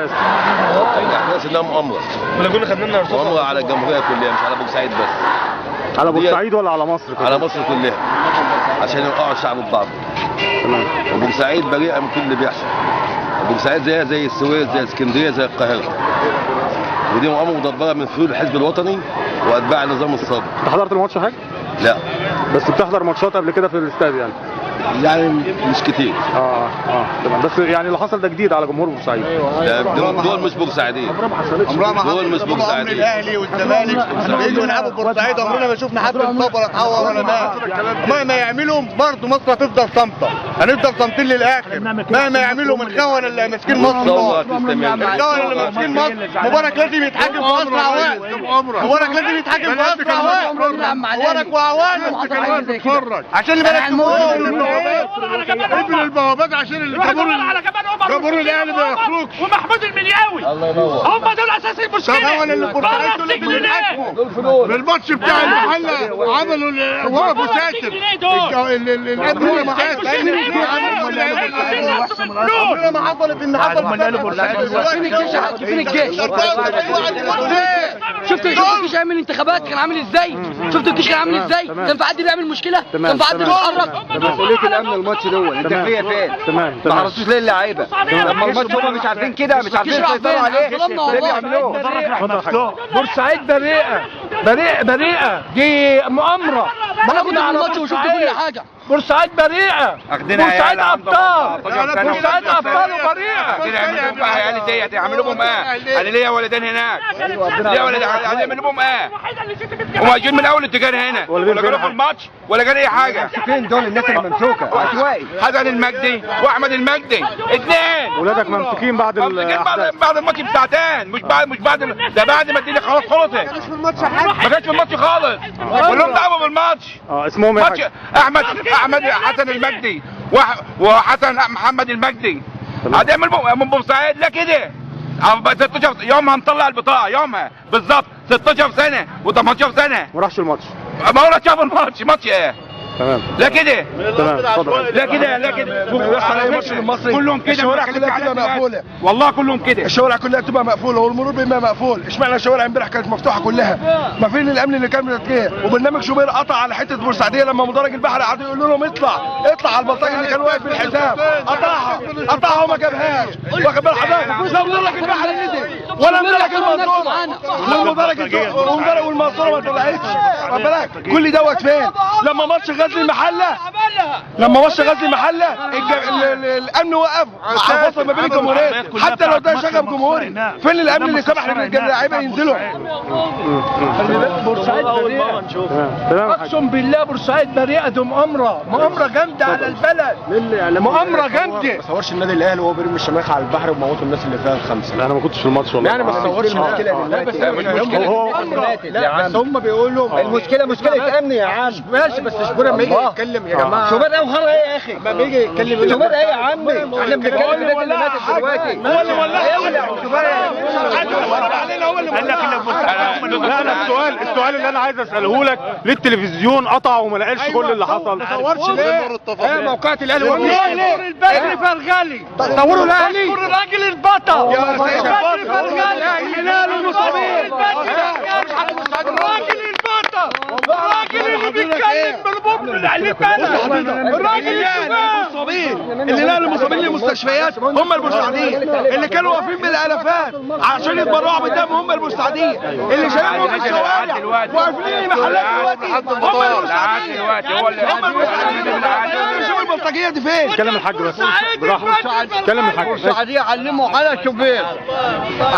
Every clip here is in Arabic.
الاحداث؟ الاحداث انها مؤامره. احنا كنا خدنا لنا رصاصه مؤامره على الجمهوريه كلها، مش على بورسعيد بس. على بورسعيد ولا على مصر كلها؟ على مصر كلها، عشان يوقعوا الشعب ببعضه. تمام. وبورسعيد بريئه من كل اللي بيحصل. بورسعيد زيها زي السويس، زي اسكندريه، زي القاهره. ودي مؤامره مدبره من فلول الحزب الوطني واتباع النظام السابق. انت حضرت الماتش حاجه؟ لا. بس بتحضر ماتشات قبل كده في الاستاد يعني؟ يعني مش كتير. تمام. بس يعني اللي حصل ده جديد على جمهور بورسعيد. دول مش بورسعيديه. دول مش بورسعيديه. الاهلي والزمالك بيجوا يلعبوا بورسعيد، عمرنا ما شفنا حد انصاب ولا اتعور ولا مات. مهما يعملوا برضه مصر هتفضل صامته، هنفضل صامتين للاخر مهما يعملوا من الخونه اللي ماسكين مصر. الخونه اللي ماسكين مصر. مبارك لازم يتحاكم في اسرع وقت. مبارك لازم يتحاكم في اسرع وقت. مبارك وعوانه عشان البلد ابن البوابات، عشان اللي جابوا الاهلي ما يخرجش. ومحمود المنياوي الله ينور. هم دول اساس المشكله. الماتش بتاع المحله عملوا وقفوا ساتر الامن ما حصلت ان حصل فين الجيش؟ شفت الجيش عامل انتخابات كان عامل ازاي؟ شفت الجيش كان عامل ازاي؟ كان في حد بيعمل مشكله؟ كان في حد بيتحرك؟ مسؤوليه الامن الماتش دول الداخليه فين؟ تمام. ما عرفتوش ليه اللعيبه؟ لما الماتش هم مش عارفين كده، مش عارفين يسيطروا عليه، ليه بيعملوه؟ بورسعيد بريئه دي مؤامره. ما انا كنت في الماتش وشفت كل حاجه. بورسعيد بريئه، بورسعيد ابطال، بورسعيد ابطال وبريئه. يعملوا عيالي ديت يعملوا لهم ايه؟ انا ليا ولدين هناك، ليا ولدين هيعملوا لهم ايه؟ هم جايين من اول اتجاه هنا، ولا جايين في الماتش ولا جايين اي حاجه. فين دول الناس اللي ممسوكه؟ عشوائي. حسن المجدي واحمد المجدي، اثنين ولادك ممسوكين بعد الاحداث؟ بعد الماتش بساعتين، مش بعد ده بعد ما الدنيا خلاص خلصت. ما كانش في الماتش خالص، كلهم دعوا بالماتش. اسمهم ايه؟ احمد حسن المجدي وحسن محمد المجدي. هتعمل من بورسعيد لا كده. 16 يوم هنطلع البطاقه، يومها بالظبط 16 سنه و18 سنه. ما راحش الماتش؟ ما هو شاف الماتش، ماتش ايه؟ تمام. لا كده. تمام اتفضل. لا كده الماتش المصري كلهم كده. الشوارع كلها بتبقى مقفوله، والله كلهم كده. الشوارع كلها بتبقى مقفوله والمرور بيبقى مقفول. اشمعنى الشوارع امبارح كانت مفتوحه كلها؟ ما فين الامن اللي كان متكيه؟ وبرنامج شوبير قطع على حته بورسعيديه لما مدرج البحر قعدوا يقولوا لهم اطلع على البلطجي اللي كان واقف بالحزام، قطعها وما جابهاش. واخد بال حضرتك؟ لا مدرج البحر نزل ولا مدرج المنصوره والمنصوره ما طلعتش. واخد بالك؟ كل دوت فين؟ لما ماتش غزل المحله الامن وقف فصل ما بين الجمهورين، حتى لو ده شغب جمهوري. فين الامن اللي سمح للعيبه ينزلوا؟ بورسعيد بريئه. اقسم بالله بورسعيد بريئه، دي مؤامره جامده على البلد، مؤامره جامده. ما صورش النادي الاهلي وهو بيرمي الشماخ على البحر وموتوا الناس اللي فيها الخمسه. انا ما كنتش في الماتش والله. يعني ما تصورش المشكله دلوقتي. بس هم بيقولوا المشكله مشكله امن يا عم. ماشي، بس شبور لما يجي يتكلم يا جماعه. شبور ايه وخرا ايه يا اخي؟ لما بيجي يتكلم شبور ايه يا عمي؟ احنا بنتكلم في الناس اللي ماتت دلوقتي. هو اللي ولع شبور السؤال اللي انا عايز اساله لك، ليه التلفزيون قطع وما لقاش كل اللي حصل؟ ما تصورش ليه؟ موقعة الاهلي البدري فرغلي صوروا الاهلي، الراجل البطل يا سيدي البدري فرغلي الهلال المصابين، الراجل البطل، الراجل اللي بيتكلم بالبطل اللي الراجل اللي نقلوا المصابين للمستشفيات هم البورسعيديين، اللي كانوا واقفين بالالافات عشان يتبرعوا بالدم هم البورسعيديين، اللي شايفهم في الشوارع واقفين المحلات دلوقتي هم البورسعيديين. هم البورسعيديين. شوف البلطجيه دي فين؟ كلام الحاج بس براحه. كلام الحاج. البورسعيديه علموا على شوبير،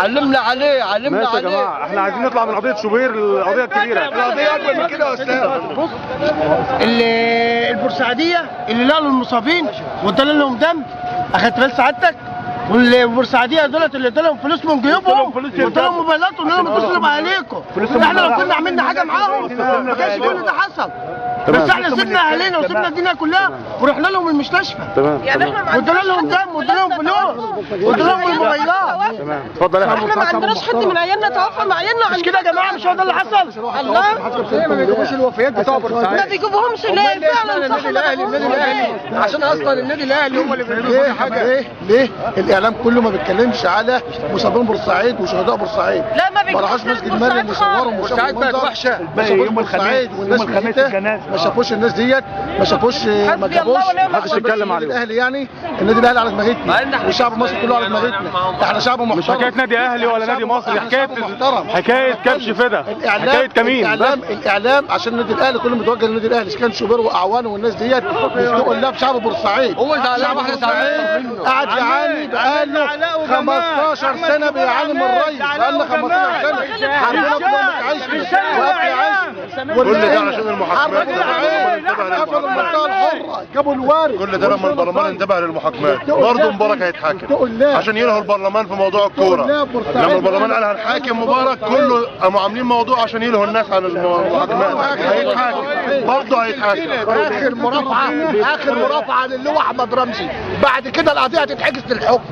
علمنا عليه. ماشي يا جماعه، احنا عايزين نطلع من قضيه شوبير للقضيه الكبيره. القضيه اكبر من كده يا استاذ. بص، البورسعيديه اللي نقلوا المصابين وادالوا لهم دم، اخدت بال سعادتك؟ والبورسعيديه دولت اللي ادالهم فلوس من جيوبهم وادالهم موبايلات وقلنا لهم اتصلوا باهاليكم. احنا لو كنا عملنا حاجه معاهم ما كانش كل ده حصل. بس احنا سيبنا اهالينا وسيبنا الدنيا كلها ورحنا لهم المستشفى. تمام. وادالوا لهم دم وادالوا لهم فلوس وادالوا لهم الموبايلات. تمام اتفضل يا حاج. احنا ما عندناش حد من عيالنا توفى مع عيالنا. مش كده يا جماعه؟ مش هو ده اللي حصل؟ الله ما بيجيبوش الوفيات بتوع بورسعيد. ما بيجيبوهمش ليه فعلا صح. عشان اصلا النادي الاهلي هم اللي بيعملوا كل حاجه. ليه الاعلام كله ما بيتكلمش على مصابين بورسعيد وشهداء بورسعيد؟ لا ما ما راحوش مسجد مريم وصوروا بورسعيد بقت وحشه. يوم الخميس والناس ميتة، ما شافوش الناس ديت، ما شافوش، ما جابوش. محدش يتكلم عليهم. الاهلي يعني النادي الاهلي على دماغتنا والشعب المصري كله على دماغتنا. احنا شعب محترم. مش حكايه نادي اهلي ولا نادي مصري، محترم. حكايه كبش فدا، حكايه كمين. الاعلام عشان النادي الاهلي كله متوجه للنادي الاهلي. كان شوبير واعوانه والناس ديت بيفتقوا الله بشعب بورسعيد. هو زعلان واحنا زعلانين. قاعد يعاني بقاله 15 سنه بيعاني من الري. بقالنا 15 سنه حربنا بضمك عيشنا واكل عيشنا. كل ده عشان المحاكمات. قفلوا المنطقه الحره، جابوا الوارد. كل ده لما البرلمان انتبه للمحاكمات برضه مبارك هيتحاكم عشان ينهوا البرلمان في موضوع الكوره. لما البرلمان قال هنحاكم مبارك كله قاموا عاملين موضوع عشان ينهوا الناس عن المحاكمات. هيتحاكم برضه هيتحاكم. اخر مرافعه للواء احمد رمزي. بعد كده القضيه هتتحجز للحكم.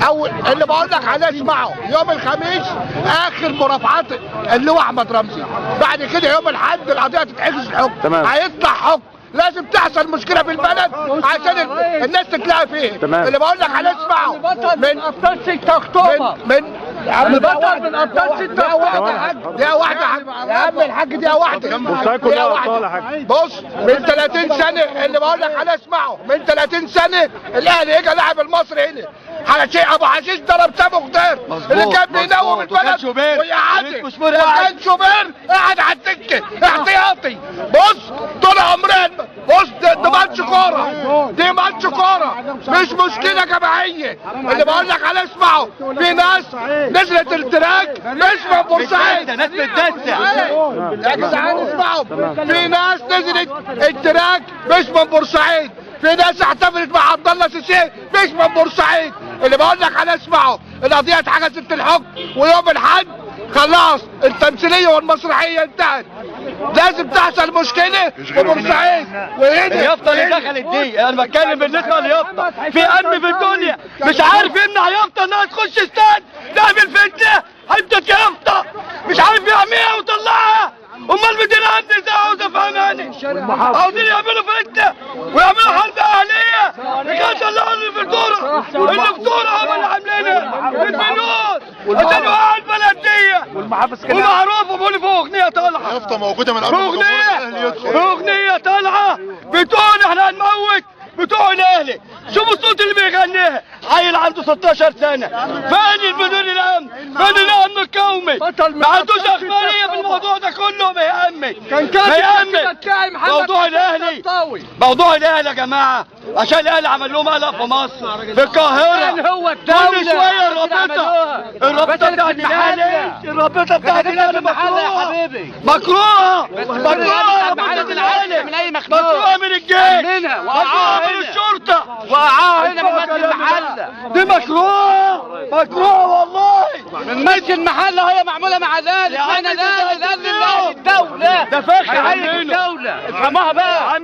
او اللي بقول لك عليه اسمعه، يوم الخميس اخر مرافعات اللواء احمد رمزي. بعد كده يوم الاحد القضيه هتتحجز للحكم. تمام. هيطلع حكم. لازم تحصل مشكله في البلد عشان الناس تتلاقى فيه. تمام. اللي بقول لك عليه اسمعه من ابطال 6 اكتوبر. من يا عم بطل من ابطال 6 اكتوبر. دي واحده يا عم الحاج، دي واحده. بورسعيد كلها ابطال يا حاج. بص من 30 سنه اللي بقول لك عليه اسمعه، من 30 سنه الاهلي اجى لاعب المصري هنا على شيء. ابو حشيش ضرب سامو خضير اللي كان بينوم البلد ويقعد. وكان شوبير قاعد على الدكه احتياطي. بص طول عمرنا بص دي ماتش كوره، دي ماتش كوره مش مشكله جماعيه. اللي بقول لك عليه اسمعه، في ناس نزلت التراك مش من بورسعيد. ناس بتدسع يا جدعان اسمعوا، في ناس نزلت التراك مش من بورسعيد. في ناس احتفلت مع عبد الله سيسي مش من بورسعيد. اللي بقول لك عليه اسمعوا، القضيه اتحجزت للحكم ويوم الاحد خلاص التمثيليه والمسرحيه انتهت. لازم تحصل مشكله في بورسعيد. اليافطه اللي دخلت دي، انا بتكلم بالنسبه لليافطه. في امن في الدنيا مش عارف يمنع يافطه انها تخش استاد تعمل فتنه. حته يافطه مش عارف يعملها ويطلعها. امال بدنا امن ازاي؟ عاوز افهماني. عاوزين يعملوا فتنه ويعملوا حرب اهليه. ما كانش الله اللي في الدوره، اللي في الدوره هم اللي عاملينها بالفلوس عشان يوقعوا البلد دي. ومعروف وبقول في اغنيه طالعه. يافطه موجوده من في اغنيه طالعه بتقول احنا هنموت بتوع الاهلي. شوفوا الصوت اللي بيغنيها، عيل عنده 16 سنه. فين المدير الامن؟ فين الامن القومي؟ ما عندوش اخباريه في الموضوع ده كله. ما يهمك موضوع الاهلي. موضوع الاهلي يا جماعه عشان الاهلي عمل لهم قلق في مصر في القاهره. هو الدولة كل شويه الرابطه بتاعت الاهلي، الرابطه بتاعت الاهلي مكروهه من اي مخلوق. مكروهه من الجيش، مكروهه من الشرطه، هنا من مسجد المحله. دي مكروهه والله. من مسجد المحله هي معموله مع ذلك. انا لازم الدوله ده فخر الدوله افهموها بقى.